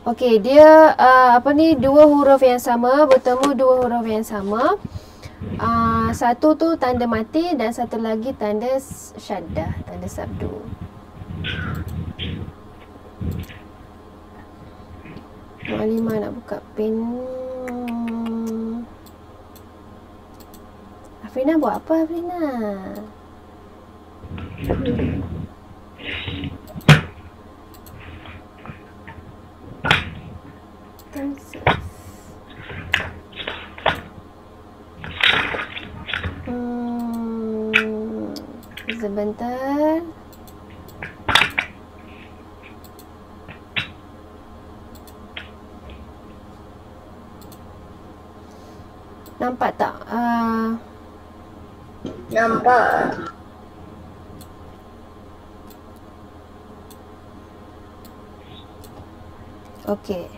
Okey, dia dua huruf yang sama bertemu dua huruf yang sama. Satu tu tanda mati dan satu lagi tanda syaddah, tanda sabdu. Mu'allimah nak buka pen. Afrina buat apa, Afrina? Sebentar. Nampak tak? Nampak. Okey.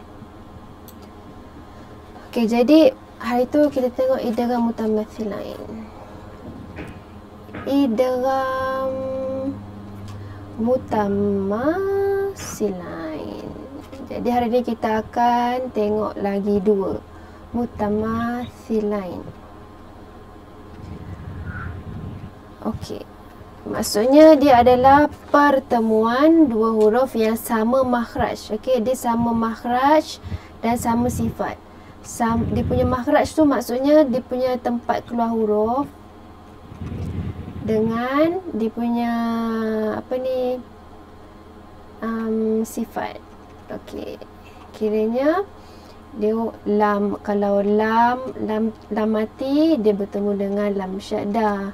Okey, jadi hari tu kita tengok idgham mutamathilain. Idgham mutamathilain. Jadi hari ni kita akan tengok lagi dua mutamathilain. Okey. Maksudnya dia adalah pertemuan dua huruf yang sama makhraj. Okey, dia sama makhraj dan sama sifat. Dia punya makhraj tu maksudnya dia punya tempat keluar huruf dengan dia punya sifat. Okey. Kiranya dia lam, kalau lam mati dia bertemu dengan lam syaddah,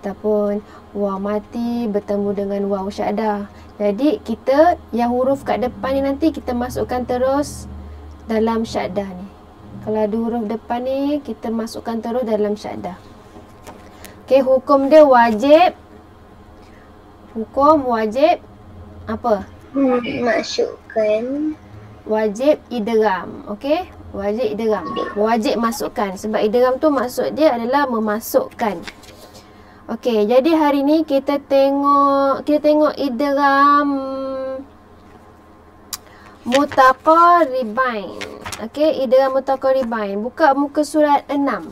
ataupun waw mati bertemu dengan waw syaddah. Jadi kita yang huruf kat depan ni nanti kita masukkan terus dalam syaddah ni. Kalau ada huruf depan ni kita masukkan terus dalam syaddah. Okey, hukum dia wajib. Hukum wajib apa? Masukkan. Wajib idgham. Okey, wajib idgham. Wajib masukkan, sebab idgham tu maksud dia adalah memasukkan. Okey, jadi hari ni kita tengok idgham mutaqaribain. Okey, idgham mutaqaribain. Buka muka surat 6.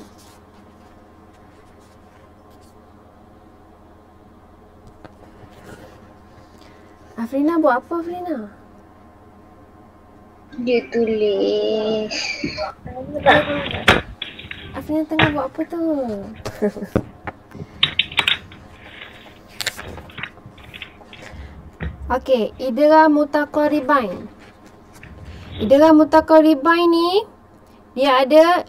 Afrina buat apa, Afrina? Dia tulis. Afrina tengah buat apa tu? Okey, idgham mutaqaribain. Idgham mutaqaribain ni dia ada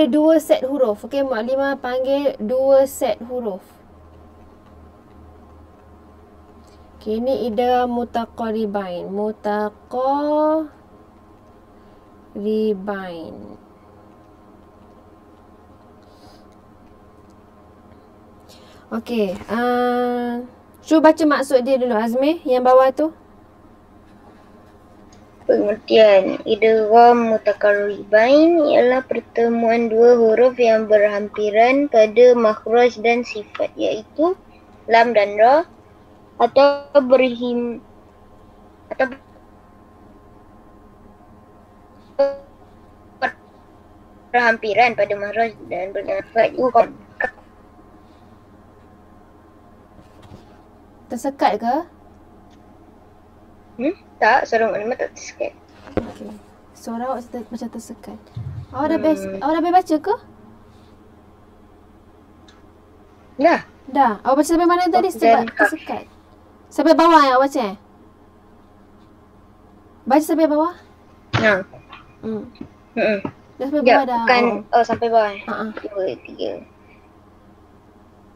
dua set huruf. Okey, Mu'allimah panggil dua set huruf. Okey, ni idgham mutaqaribain. Mutaqaribain. Okey, cuba baca maksud dia dulu, Azmi, yang bawah tu. Pengertian idgham mutaqaribain ialah pertemuan dua huruf yang berhampiran pada makhraj dan sifat, iaitu lam dan ra, atau berhampiran pada makhraj dan sifat. Tersekat ke? Tak, suara Mu'allimah tak tersekat. Okey. Suara awak macam tersekat. Awak dah habis baca ke? Dah. Dah. Awak baca sampai mana tadi sebab tersekat? Sampai bawah yang awak baca? Baca sampai bawah? Ha. Dah sampai bawah dah. Bukan, sampai bawah. 2, 3.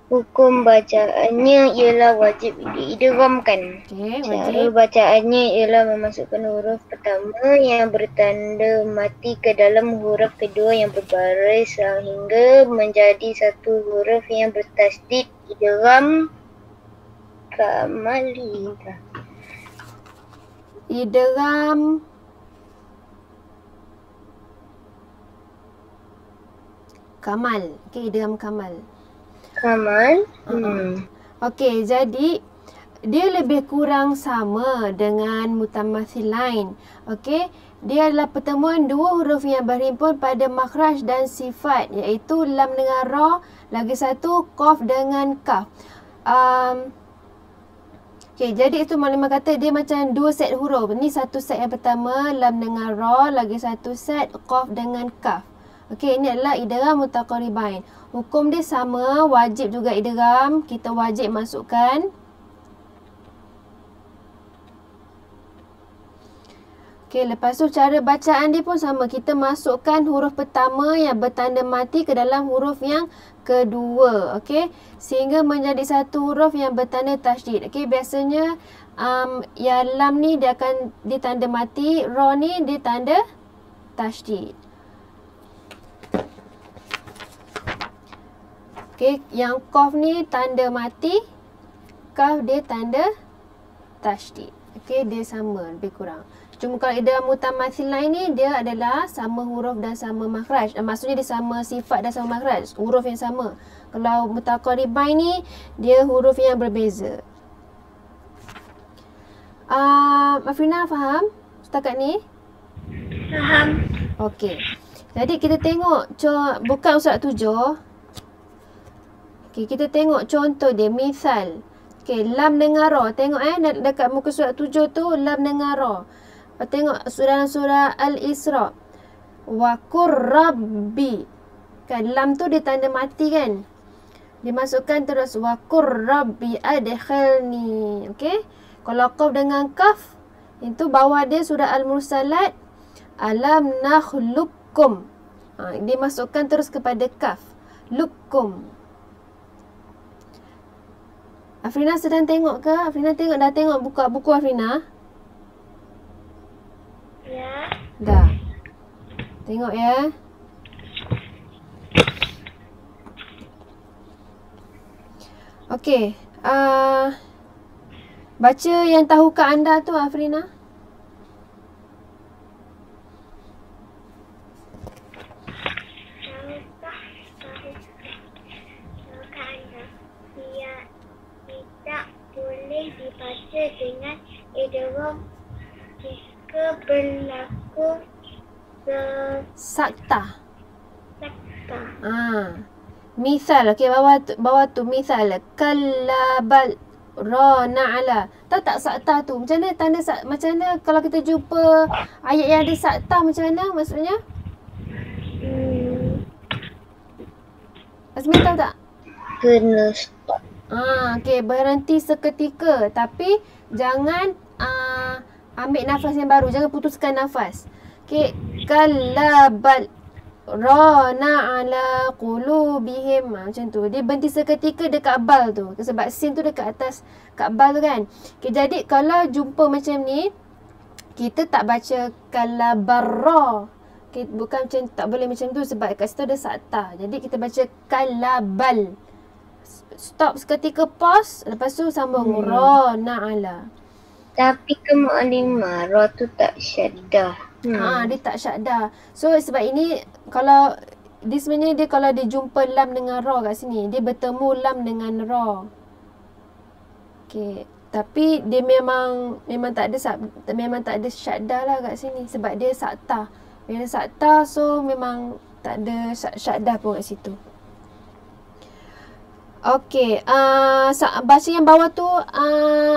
Hukum bacaannya ialah wajib diidghamkan. Okey, Cara wajib. bacaannya ialah memasukkan huruf pertama yang bertanda mati ke dalam huruf kedua yang berbaris sehingga menjadi satu huruf yang bertasdid. Idgham kamali. Idgham kamal. Okey, idgham kamal. Kamal. Okey, jadi dia lebih kurang sama dengan mutamathil lain. Okey, dia adalah pertemuan dua huruf yang berhimpun pada makhraj dan sifat, iaitu lam dengan ra, lagi satu qaf dengan kaf. Okey, jadi itu maklumat kata dia macam dua set huruf. Ni satu set yang pertama, lam dengan ra, lagi satu set qaf dengan kaf. Okey, ini adalah idgham mutaqaribain. Hukum dia sama, wajib juga idgham. Kita wajib masukkan. Okey, lepas tu cara bacaan dia pun sama. Kita masukkan huruf pertama yang bertanda mati ke dalam huruf yang kedua. Okey, sehingga menjadi satu huruf yang bertanda tasydid. Okey, biasanya yang lam ni dia akan ditanda mati, ra ni dia tanda tasydid. Okey, yang qaf ni tanda mati, kaf dia tanda tasydid. Okey, dia sama lebih kurang. Cuma kalau idgham mutamathil lain ni dia adalah sama huruf dan sama makhraj. Maksudnya dia sama sifat dan sama makhraj, huruf yang sama. Kalau mutaqaribain ni dia huruf yang berbeza. Afrina faham setakat ni? Faham. Okey. Jadi kita tengok bukan surat 7. Okey, kita tengok contoh dia, misal. Okey, lam dengan ra. Tengok dekat muka surat 7 tu lam dengan ra. Tengok dalam surah Al-Isra. Wa qur rabbi. Kan lam tu dia tanda mati kan. Dimasukkan terus wa qur rabbi adkhilni. Okey. Kalau qaf dengan kaf, itu bawah dia surah Al-Mursalat. Alam nakhluqukum. Dimasukkan terus kepada kaf. Lukum. Afrina sedang tengok ke? Afrina tengok, dah tengok buka buku Afrina? Ya. Dah. Tengok ya. Okey. Baca yang tahukah anda tu Afrina? Tahukah anda ia tidak boleh dibaca dengan idgham jika berlaku Sakta. sakta. Misal, okey, bawah tu misal kallabal ra na'ala. Tahu tak sakta tu? Macam mana tanda macam mana kalau kita jumpa ayat yang ada sakta macam mana maksudnya? Azmi tahu tak? Kena stop. Okey, berhenti seketika tapi jangan ambil nafas yang baru, jangan putuskan nafas. Okey, kallabal rana ala qulubihim, macam tu. Dia berhenti seketika dekat bal tu. Sebab sin tu dekat atas kat bal tu kan. Okay, jadi kalau jumpa macam ni, kita tak baca kalabarra. Okay, bukan macam tak boleh macam tu sebab kat situ ada sakta. Jadi kita baca kalabal. Stop seketika, pause, lepas tu sambung rana ala. Tapi ke mukadimah ra tu tak syaddah. Dia tak syaddah. So sebab ini kalau dia sebenarnya dia kalau dia jumpa lam dengan ra kat sini, dia bertemu lam dengan ra. Okey, tapi dia memang tak ada syaddah lah kat sini sebab dia sakta. Bila sakta so memang tak ada syaddah pun kat situ. Okey, baca yang bawah tu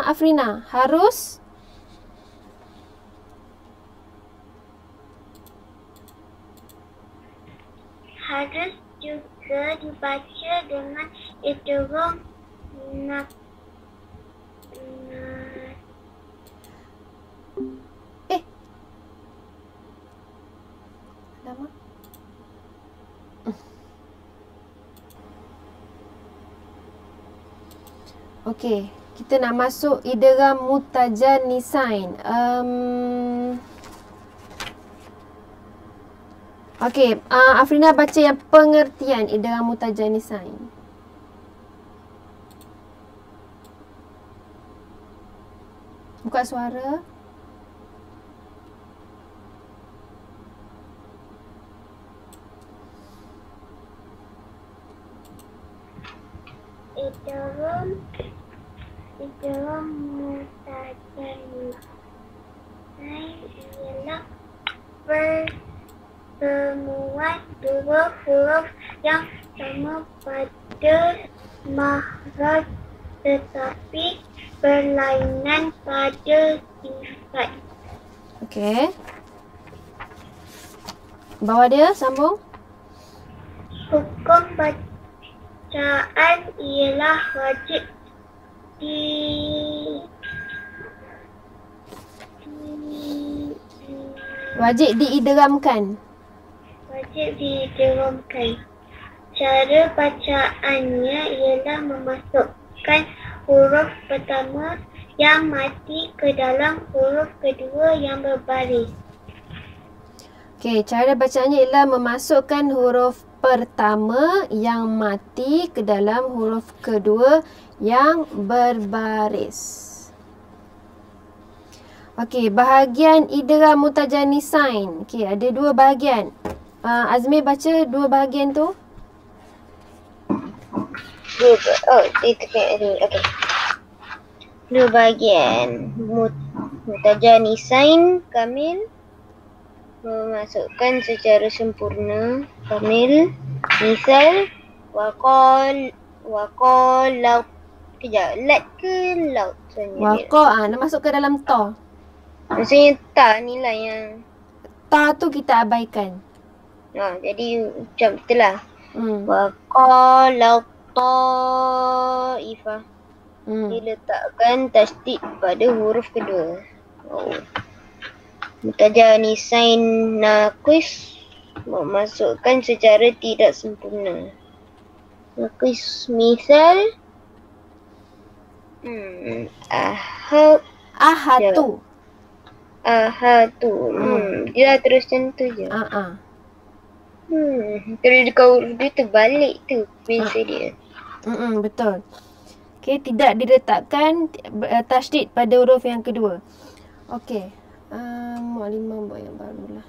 Afrina harus juga dibaca dengan idgham lama. Okey, kita nak masuk idgham mutajanisain. Okey, Afrina baca yang pengertian idgham mutajanisain. Buka suara. idgham huruf yang sama pada makhraj tetapi berlainan pada sifat. Okey. Bawah dia sambung. Hukum bacaan ialah wajib diidghamkan. Wajib diidghamkan. Cara bacaannya ialah memasukkan huruf pertama yang mati ke dalam huruf kedua yang berbaris. Okey, cara bacaannya ialah memasukkan huruf pertama yang mati ke dalam huruf kedua yang berbaris. Okey, bahagian idgham mutajanisain. Okey, ada dua bahagian. Azmi baca dua bahagian tu. Itu kan. Okey. Dua bahagian. Mutajanisain kamil, memasukkan secara sempurna kamil. Misal waqal laut. Kejap, lat ke laut? Waqa nak masuk ke dalam ta. Maksudnya ta ni lah yang Ta tu kita abaikan. jadi macam itulah. Waqal laut ta'ifah. Diletakkan tasdid pada huruf kedua. Mutajanisain naqis, memasukkan secara tidak sempurna. Naqis misal Ahatu. Dia terus macam tu je. Terus dia terbalik tu bahasa dia. Betul. Okey, tidak diletakkan tasdid pada huruf yang kedua. Okey. Mukadimah buat yang barulah.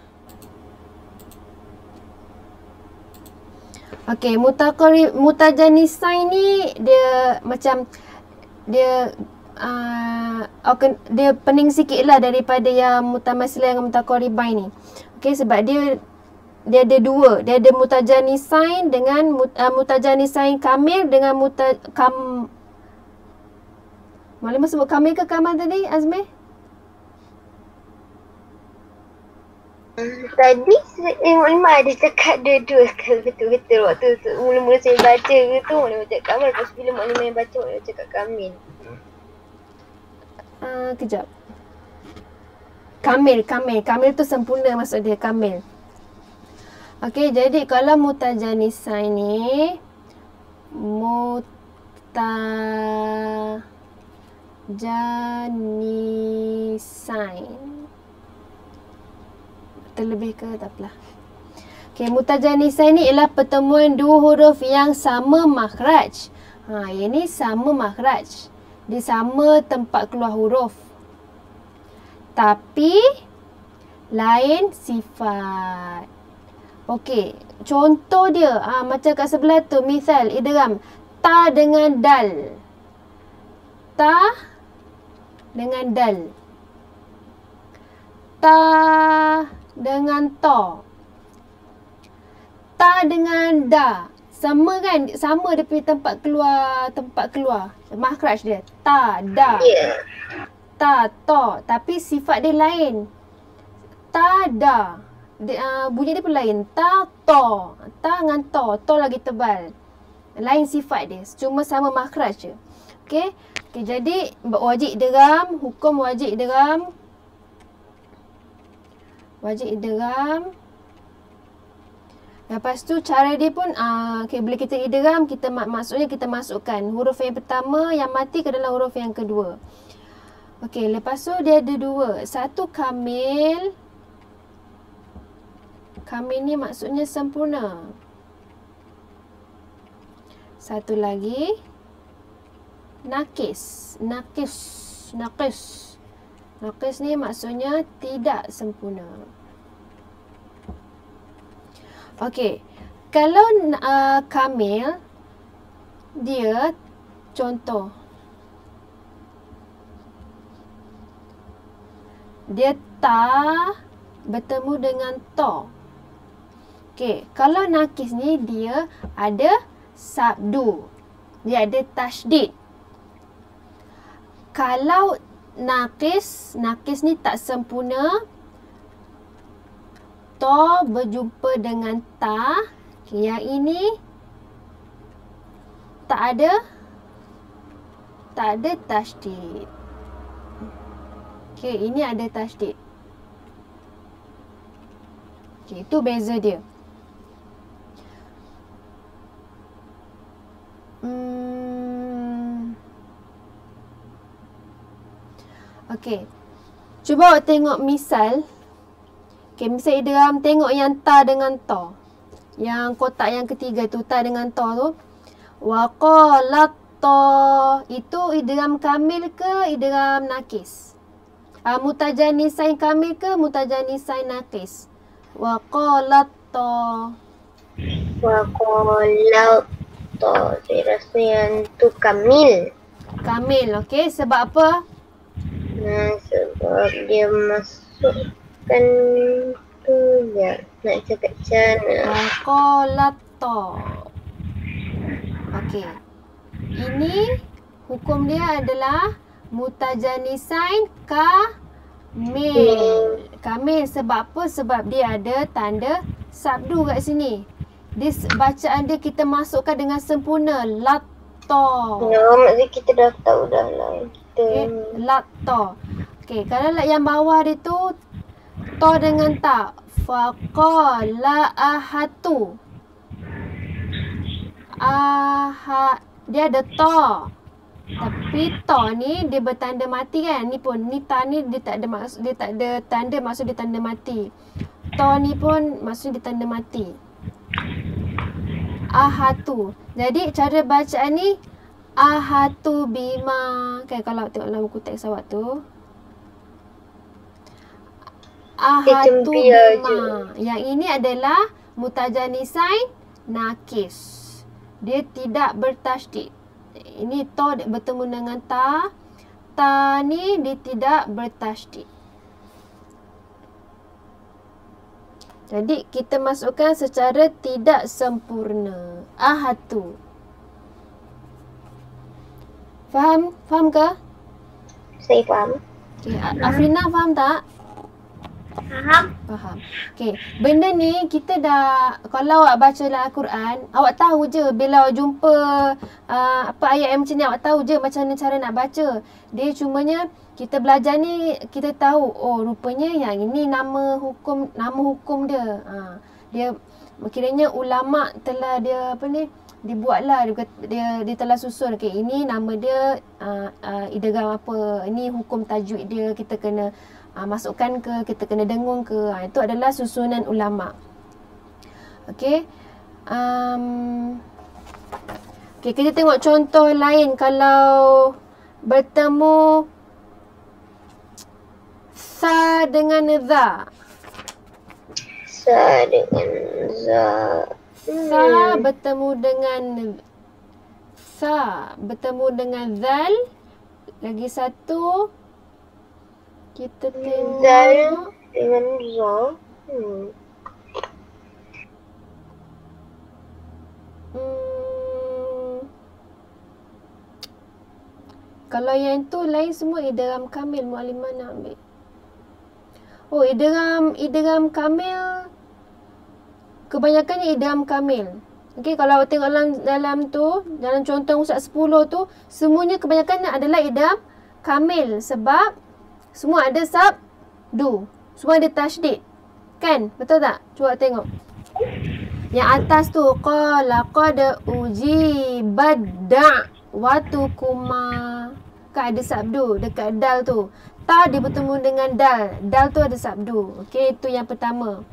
Okey, mutajanisain ni dia macam dia dia pening sikit lah daripada yang mutamatsilah dengan mutaqaribain ni. Okey, sebab dia ada dua. Dia ada mutajanisain dengan mutajanisain kamil dengan Maklum sebut kamil ke kamal tadi, Azmi? Tadi Maklimah ada cakap dua-dua sekali betul-betul. Waktu mula-mula saya baca tu Maklimah cakap kamil. Lepas bila Maklimah yang baca Maklimah cakap kamil. Kejap. Kamil tu sempurna maksud dia, kamil. Okey, jadi kalau mutajanisain ni mutajanisain terlebih ke tak apalah. Okey, mutajanisain ni ialah pertemuan dua huruf yang sama makhraj. Ini sama makhraj. Dia sama tempat keluar huruf. Tapi lain sifat. Okey, contoh dia macam kat sebelah tu, misal idgham ta dengan dal. Ta dengan dal. Ta dengan ta. Ta dengan da. Sama kan? Sama dia punya tempat keluar. Makhraj dia. Ta, da. Ta, ta. Tapi sifat dia lain. Ta, da. Bunyi dia pun lain. Ta, ta. Ta dengan ta. Ta lagi tebal. Lain sifat dia. Cuma sama makhraj je. Okey. Okey, jadi wajib idgham, hukum wajib idgham. Wajib idgham. Lepas tu cara dia pun okay, bila kita idgham, maksudnya kita masukkan huruf yang pertama yang mati ke dalam huruf yang kedua. Okey, lepas tu dia ada dua. Satu kamil. Kamil ni maksudnya sempurna. Satu lagi nakis. Nakis ni maksudnya tidak sempurna. Okey, kalau kamil, dia contoh. Dia ta bertemu dengan ta. Okey, kalau nakis ni dia ada sabdu. Dia ada tasydid. Kalau nakis ni tak sempurna, to berjumpa dengan ta. Okay, yang ini tak ada tasydid. Okey, ini ada tasydid. Okey, itu beza dia. Okey. Cuba awak tengok misal. Okey, misal idgham, tengok yang ta dengan ta. Yang kotak yang ketiga tu, ta dengan ta tu. Wa qalat ta. Itu idgham kamil ke idgham nakis? Mutajanisain kamil ke mutajanisain nakis? Wa qalat ta. Wa qalat ta. Saya rasa yang tu kamil. Kamil, okey. Sebab apa? Sebab dia masukkan tu je. Nak cakap macam mana? Wa qalat ta. Okey. Ini hukum dia adalah mutajanisain kamil. Kamil sebab apa? Sebab dia ada tanda sabdu kat sini. Dia bacaan dia kita masukkan dengan sempurna. Latta. Maksudnya kita dah tahu dah lah. Okay. Latta. Okey, kalau yang bawah dia tu ta dengan ta. Faqala ahatu. Dia ada ta. Tapi ta ni dia bertanda mati kan? Ni pun ni ta ni dia tak ada maksud, dia tak ada tanda, maksud dia tanda mati. Ta ni pun maksud dia tanda mati. Ahatu. Jadi cara bacaan ni ahatu bima. Kan kalau tengok dalam buku teks awak tu. Ahatu bima. Yang ini adalah mutajanisain nakis. Dia tidak bertasydid. Ini ta bertemu dengan ta. Ta ni dia tidak bertasydid. Jadi kita masukkan secara tidak sempurna. Ahatu. Faham? Faham ke? Saya faham. Okay. Afrina faham tak? Faham. Faham. Okey, benda ni kita dah, kalau awak baca dalam Al-Quran, awak tahu je bila awak jumpa apa ayat yang macam ni, awak tahu je macam mana cara nak baca. Dia cumanya kita belajar ni kita tahu, oh rupanya yang ini nama hukum dia. Dia kiranya ulama telah dia apa ni, dibuatlah dia telah susun. Okey, ini nama dia idgham apa, ini hukum tajwid dia, kita kena masukkan ke, kita kena dengung ke. Itu adalah susunan ulama. Okey. Okey, kita tengok contoh lain kalau bertemu sa dengan za. Sa dengan za. Sa bertemu dengan zal. Lagi satu kita tengok Zal dengan za. Kalau yang tu lain semua idgham kamil, Muallimah nak ambil. Oh, idgham kamil kebanyakannya idgham kamil. Okey, kalau awak tengok dalam tu, dalam contoh Ustaz 10 tu, semuanya kebanyakan adalah idgham kamil sebab semua ada sabdu. Semua ada tasydid. Kan? Betul tak? Cuba tengok. Yang atas tu qala qad ujibat da'watukuma. Kan ada sabdu dekat dal tu. Ta dia bertemu dengan dal. Dal tu ada sabdu. Okey, itu yang pertama.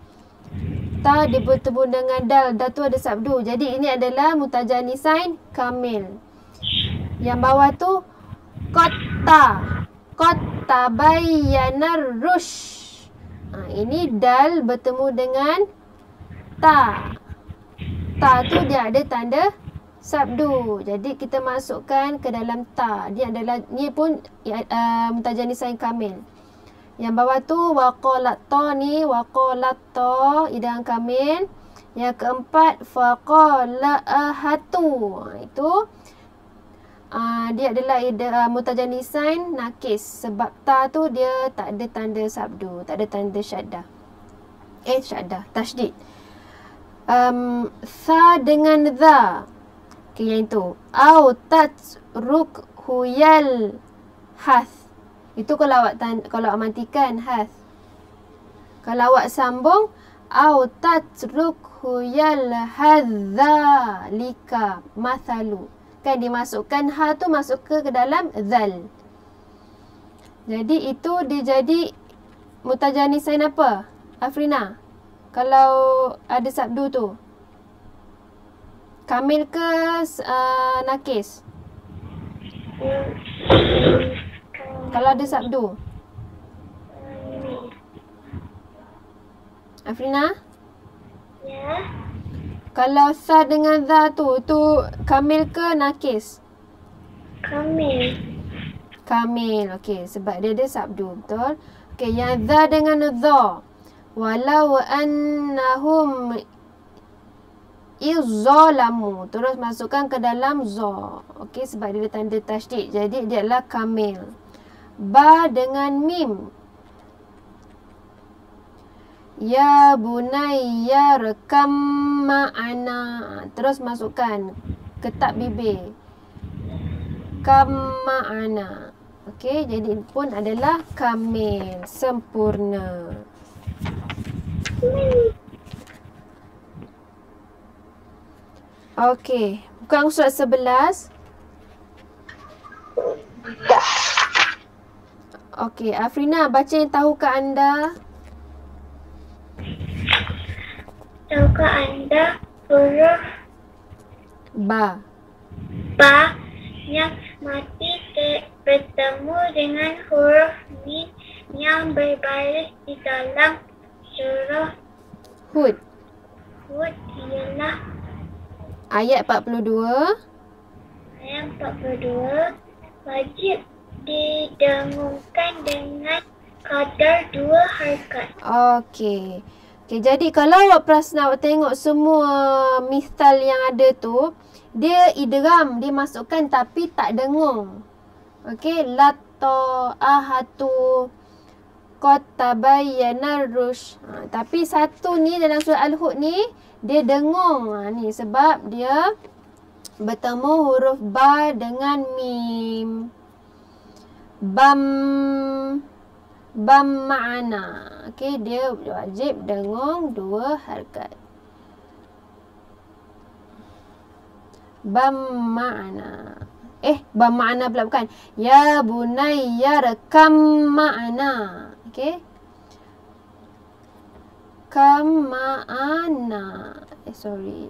Ta dia bertemu dengan dal. Dal tu ada sabdu. Jadi ini adalah mutajanisain kamil. Yang bawah tu qad tabayyana rusyd. Ini dal bertemu dengan ta. Ta tu dia ada tanda sabdu. Jadi kita masukkan ke dalam ta. Dia adalah, ni pun mutajanisain kamil. Yang bawah tu waqalat ta ni, waqalat ta idgham kamil. Yang keempat, faqala ahatu. Itu dia adalah mutajanisain nakis. Sebab ta tu dia tak ada tanda sabdu, tak ada tanda syaddah. Syaddah, tasydid. Tha dengan dha. Okay, yang itu. Au tatruk huyal hath. Itu kalau awak matikan hath. Kalau awak sambung, au tatruk huyal hadza lika mathalu. Kan dimasukkan ha tu masuk ke dalam zal. Jadi itu dia jadi mutajanisain apa? Afrina, kalau ada sabdu tu, kamil ke nakis? Kalau ada sabdu, Afrina? Ya. Kalau sa dengan za tu kamil ke nakis? Kamil. Kamil, okey. Sebab dia ada sabdu, betul? Okey, yang za dengan dha. Walau annahum izzalamu. Terus masukkan ke dalam za. Okey, sebab dia ada tanda tasydid. Jadi dia adalah kamil. Ba dengan mim. Ya bunayya rekam ma'ana. Terus masukkan ketak bibir. Kam ma'ana. Okey, jadi pun adalah kamil, sempurna. Okey, bukan surat 11. Dah. Okey, Afrina baca yang tahukah anda? Tahukah anda huruf Ba. yang mati bertemu dengan huruf mim yang berbaris di dalam surah Hud. Hud ialah Ayat 42. ayat 42, wajib didengungkan dengan kadar 2 harakat. Okey. Okey, jadi kalau awak perasan, awak tengok semua misal yang ada tu, dia idgham, dimasukkan tapi tak dengung. Okey, lato ahatu qad tabayyana rusyd. Tapi satu ni dalam surah Al-Hud ni dia dengung. Ni sebab dia bertemu huruf ba dengan mim. Bam ma'ana. Okey, dia wajib dengung 2 harakat. Bam ma'ana. Bam ma'ana pula bukan. Ya bunayya rekam ma'ana. Okey. Kam ma'ana. Sorry.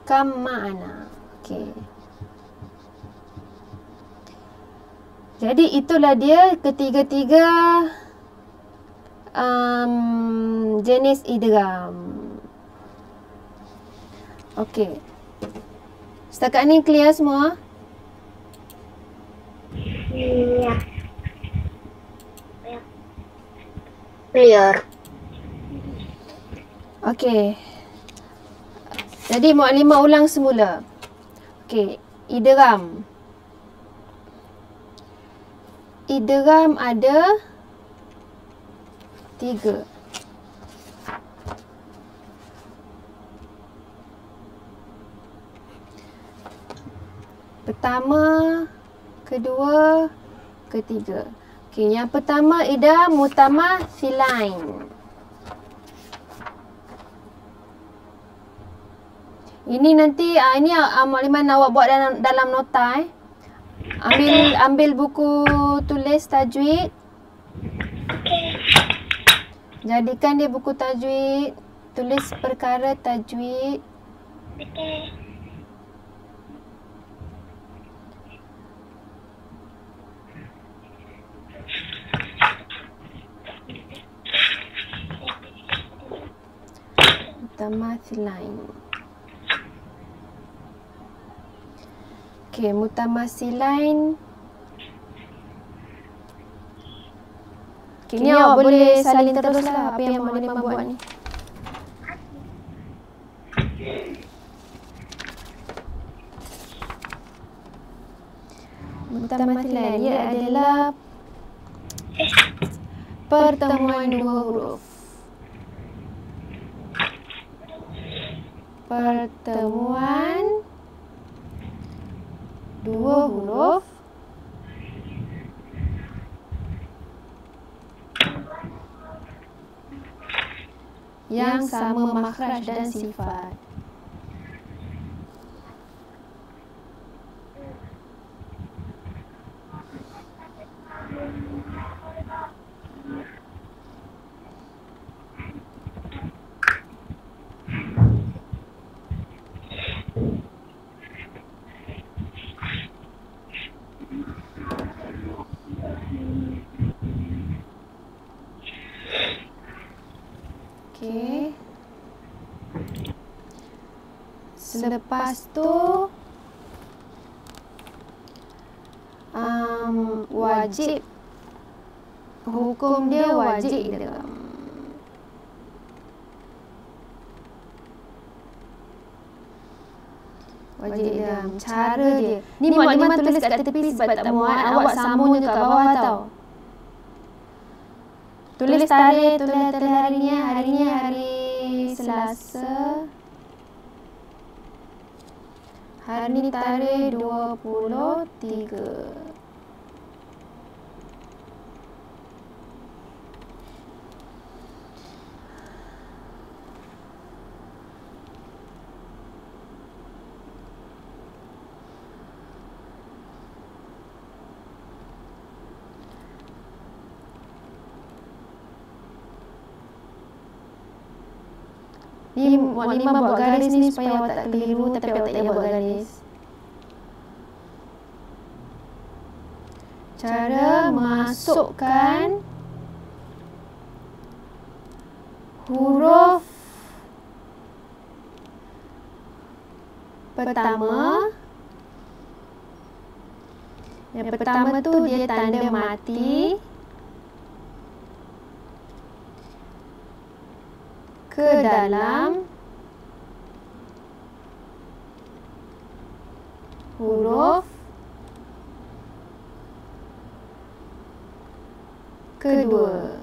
Kam ma'ana. Okey. Jadi itulah dia ketiga-tiga jenis idgham. Okey. Setakat ni clear semua? Ya. Clear. Okey. Jadi Mukadimah ulang semula. Okey, idgham. Idgham ada 3. Pertama, kedua, ketiga. Okey, yang pertama idgham mutamatsilain. Ini nanti ini Mukadimah nak awak buat dalam nota. Ambil buku tulis tajwid. Jadikan dia buku tajwid. Tulis perkara tajwid. Mutamatsilain. Okey, mutamatsilain. Okay, ni awak boleh salin teruslah apa yang Mak buat ni. Mutamathilan, ia adalah pertemuan dua huruf. Pertemuan dua huruf yang sama makhraj dan sifat. Okey. Selepas tu wajib, hukum dia wajib idgham. Wajib idgham. Cara dia, ni Mak tulis kat tepi sebab tak muat, awak sambung je kat bawah tau. Tulis tarikh, tulis harinya hari Selasa. Hari ni tarikh 23. Ni Mak Limah buat garis ni supaya awak tak keliru, tapi awak tak payah buat garis. Cara masukkan huruf pertama. Yang pertama tu dia tanda mati ke dalam huruf kedua.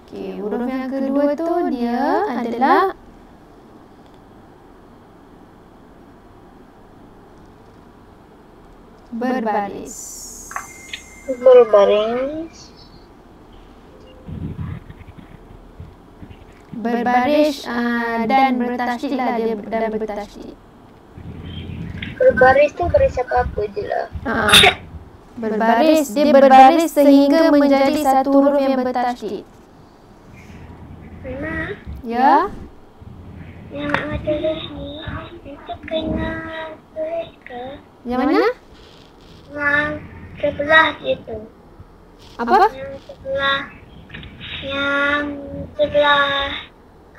Okey, huruf yang kedua tu dia adalah berbaris. Berbaris. Berbaris dan bertasydid lah dia, dan bertasydid. Berbaris tu baris apa je lah. Berbaris, dia berbaris sehingga menjadi satu huruf yang bertasydid. Mak, Ya? yang Mak tulis ni, itu kena tulis ke? Yang mana? Yang sebelah je tu. Apa? Yang sebelah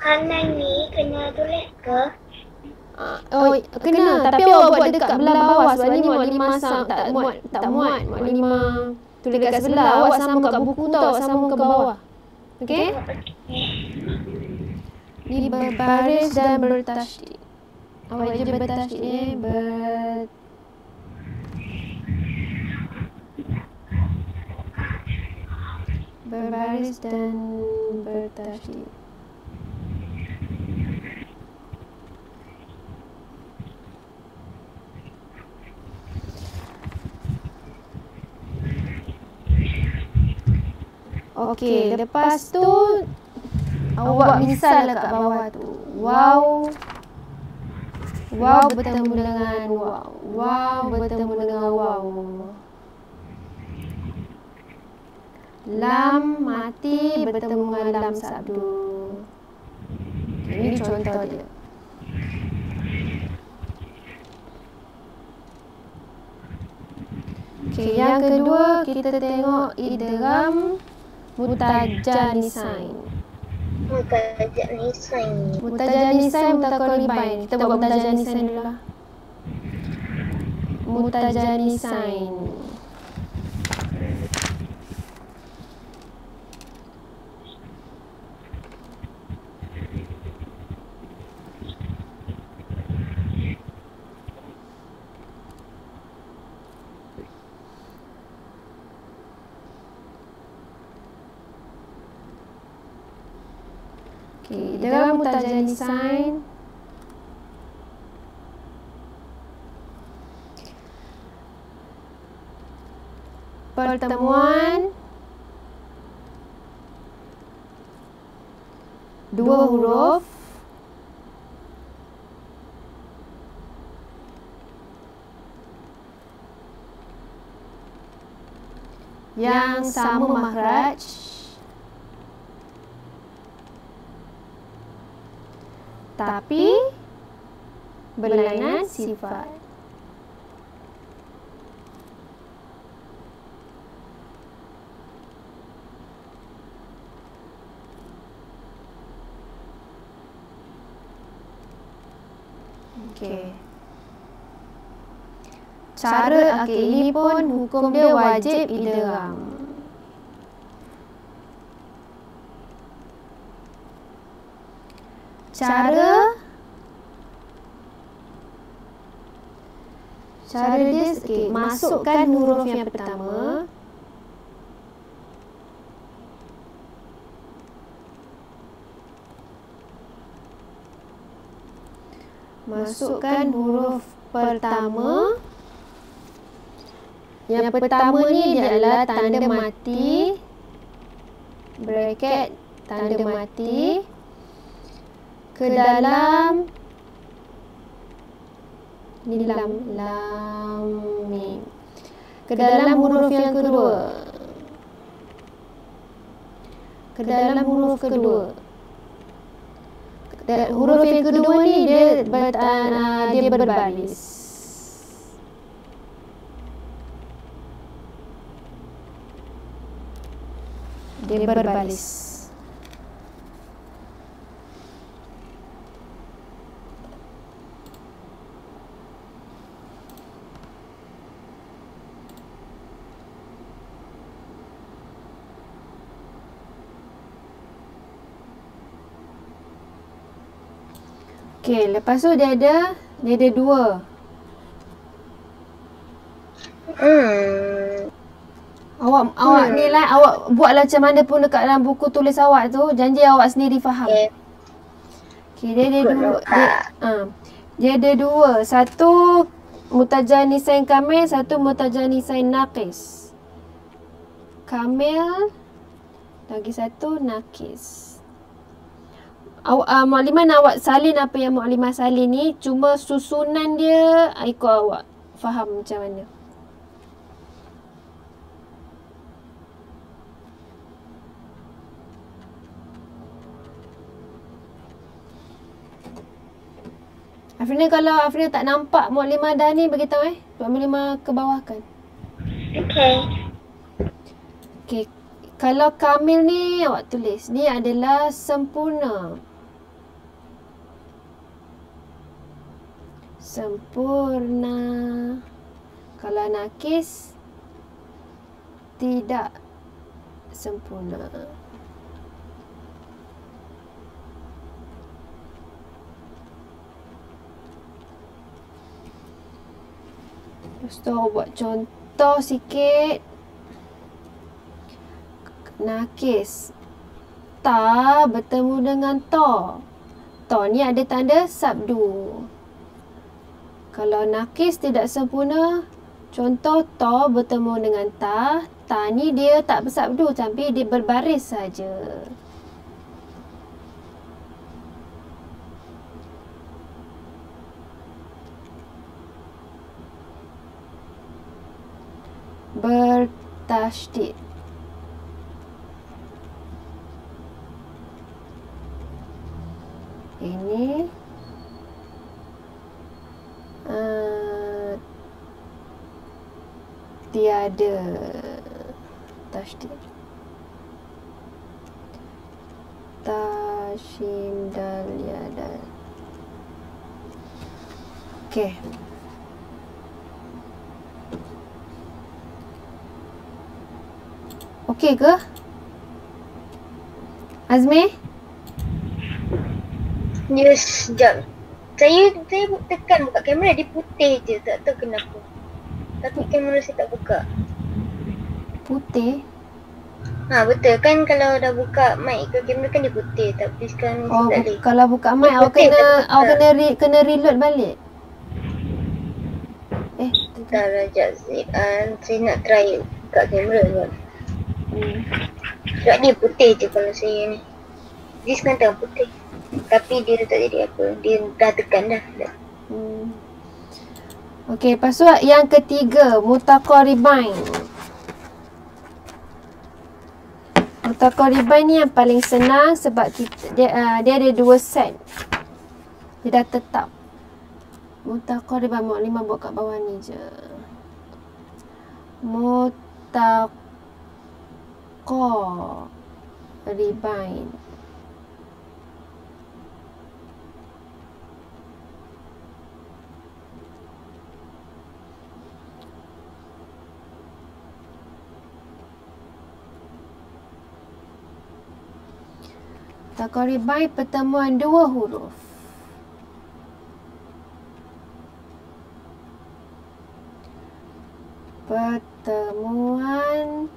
kanan ni kena tulis ke? Oh, kena. Tapi awak buat dekat belah bawah. Sebab ni Mak Limah tak muat. Mak Limah tulis kat sebelah. Awak sambung kat buku tau. Awak sambung ke bawah. Okey? Ni berbaris dan bertasydid. Awak je bertasydid ni. Berbaris dan bertasydid. Okey, lepas tu awak misal kat bawah tu. Waw bertemu dengan waw. Waw bertemu dengan waw. Lam mati bertemu dengan lam sabdu. Ini contoh dia. Okey, yang kedua kita tengok idgham mutajanisain. Mutajanisain, mutaqaribain. Kita buat mutajanisain dulu lah. Mutajanisain. Okey, idgham mutajanisain. Pertemuan dua huruf yang sama makhraj tapi berlainan sifat. Okey. Cara ini pun hukum dia wajib idgham. Cara dia masukkan huruf yang pertama. Masukkan huruf pertama. Yang pertama ni dia adalah tanda mati, bracket tanda mati, ke dalam ni lam mim, ke dalam huruf yang kedua, ke dalam huruf kedua. Huruf yang kedua ni dia berbaris. Dia berbaris. Okey, lepas tu dia ada dua. Awak ni lah, awak buatlah macam mana pun dekat dalam buku tulis awak tu, janji awak sendiri faham. Okey, dia ada dua. Dia ada dua. Satu mutajanisain kamil, satu mutajanisain naqis. Kamil, lagi satu naqis. Muklimah nak awak salin apa yang muklimah salin ni, cuma susunan dia ikut awak faham macam mana. Afrina, kalau Afrina tak nampak muklimah dah ni, beritahu muklimah ke bawah kan. Okey. Kalau kamil ni awak tulis, ni adalah sempurna. Sempurna. Kalau nakis, tidak sempurna. Lepas tu buat contoh sikit. Nakis. Ta bertemu dengan ta. Ta ni ada tanda sabdu. Kalau nakis tidak sempurna, contoh ta bertemu dengan ta. Ta ni dia tak bersabdu tapi dia berbaris saja. Bertasydid. Ini tiada tasydid. Tashim dal yadal. Okey. Okey ke? Azmi? Yes, sekejap. Saya tekan buka kamera, dia putih je. Tak tahu kenapa. Tapi kamera saya tak buka. Putih? Betul kan, kalau dah buka mic ke kamera kan dia putih, tapi sekarang Oh, tak boleh. kalau buka mic awak kena reload balik. Tak rajak saya nak try buka kamera kot. Sebab dia putih je kalau saya ni. Dia sekarang tengah putih. Tapi dia tak jadi apa. Dia dah tekan dah. Okey, lepas tu yang ketiga, mutaqaribain. Mutaqaribain ni yang paling senang sebab dia ada 2 set. Dia dah tetap. Mutaqaribain, Muklimah buat kat bawah ni je. Mutaqaribain. Mutaqaribain pertemuan 2 huruf. Pertemuan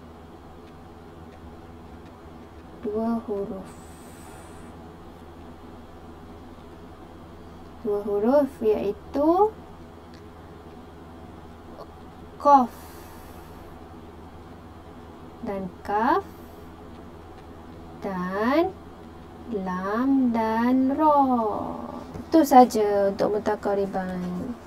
2 huruf. 2 huruf iaitu qaf dan kaf dan lam dan ra. Itu saja untuk mutaqaribain.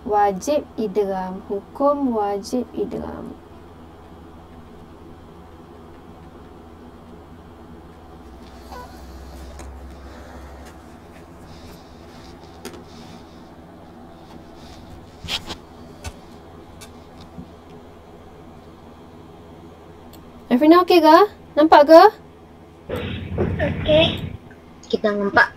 Wajib idgham, hukum wajib idgham. Afrina okey ke? Nampak ke? Okey. Kita nampak.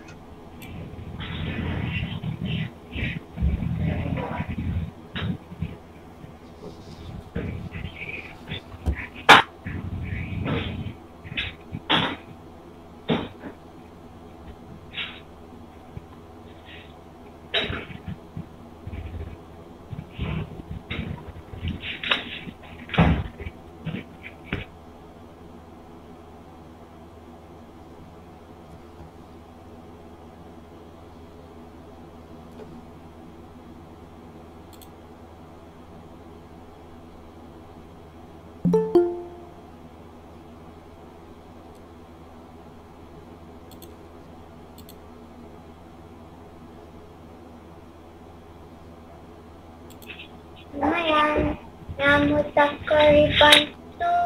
Yang mutaqaribain tu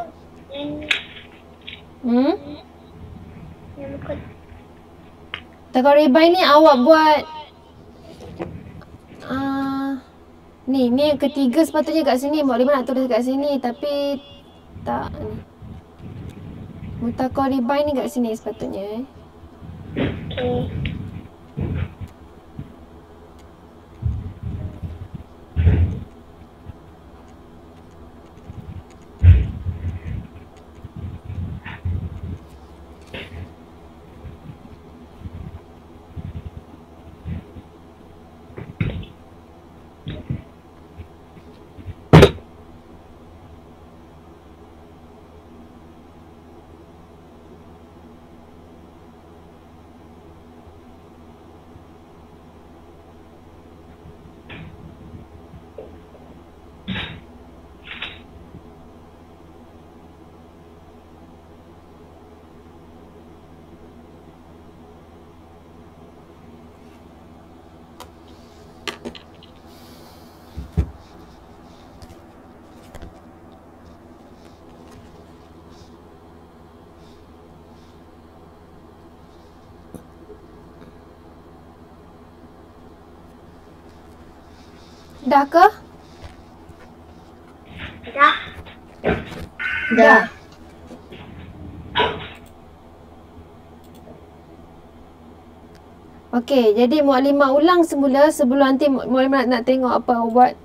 yang mutaqaribain ni awak buat ni yang ketiga sepatutnya kat sini. Muklimah nak tulis kat sini tapi tak ni. Mutaqaribain ni kat sini sepatutnya. Okey. Dah ke? Dah. Okey, jadi Muklimah ulang semula sebelum nanti Muklimah nak tengok apa awak buat.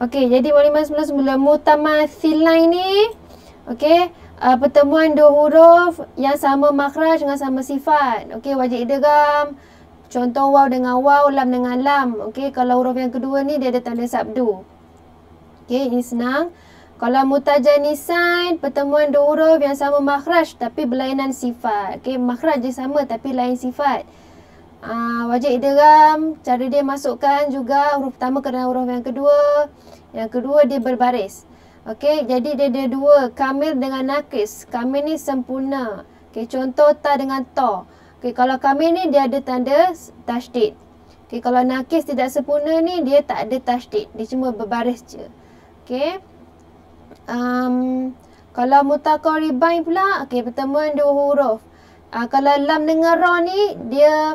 Okey, jadi Muklimah semula mutamathilain ni. Okey, pertemuan 2 huruf yang sama makhraj dengan sama sifat. Okey, wajib idgham. Contoh waw dengan waw, lam dengan lam. Okey, kalau huruf yang kedua ni dia ada tanda sabdu. Okey, ini senang. Kalau mutajanisain, pertemuan dua huruf yang sama makhraj tapi berlainan sifat. Okey, makhraj dia sama tapi lain sifat. Wajib idgham, cara dia masukkan juga huruf pertama ke dalam huruf yang kedua. Yang kedua dia berbaris. Okey, jadi dia ada dua, kamil dengan nakis. Kamil ni sempurna. Okey, contoh ta dengan to. Okey, kalau kamil ni dia ada tanda tasydid. Okey, kalau nakis tidak sempurna ni dia tak ada tasydid. Dia cuma berbaris je. Okey. Kalau mutaqaribain pula, okey, pertemuan dua huruf. Kalau lam dengan ra ni dia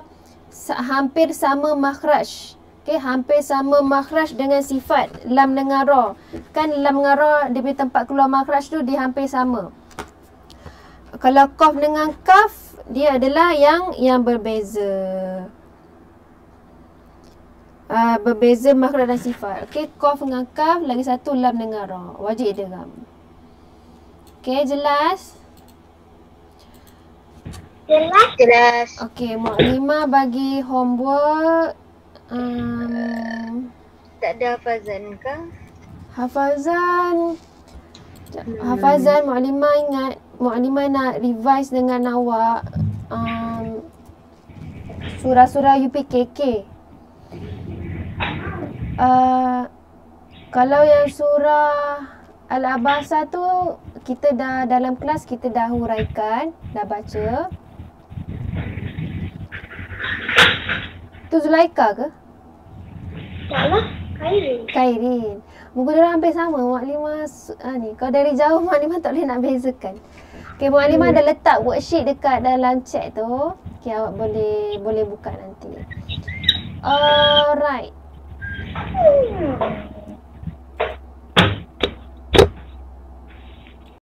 hampir sama makhraj. Okey, hampir sama makhraj dengan sifat lam dengan ra. Kan lam dengan ra dia punya tempat keluar makhraj tu dia hampir sama. Kalau qaf dengan kaf dia adalah yang berbeza. Berbeza makhraj dan sifat. Okey, qaf dengan kaf, lagi satu lam dengan ra. Wajib idgham. Okey, jelas? Jelas. Okey, Muklimah bagi homework. Tak ada hafazan ke? Hafazan. Hafazan Muklimah ingat. Muklimah nak revise dengan awak surah-surah UPKK. Kalau yang surah Al-Abasa tu kita dah dalam kelas kita dah huraikan, dah baca. Tu Zulaika ke? Taklah, Khairin. Khairin. Muka dia hampir sama. Muklimah ni. Kalau dari jauh Muklimah tak boleh nak bezakan. Okey, Muklimah dah letak worksheet dekat dalam chat tu. Okey, awak boleh buka nanti. Alright.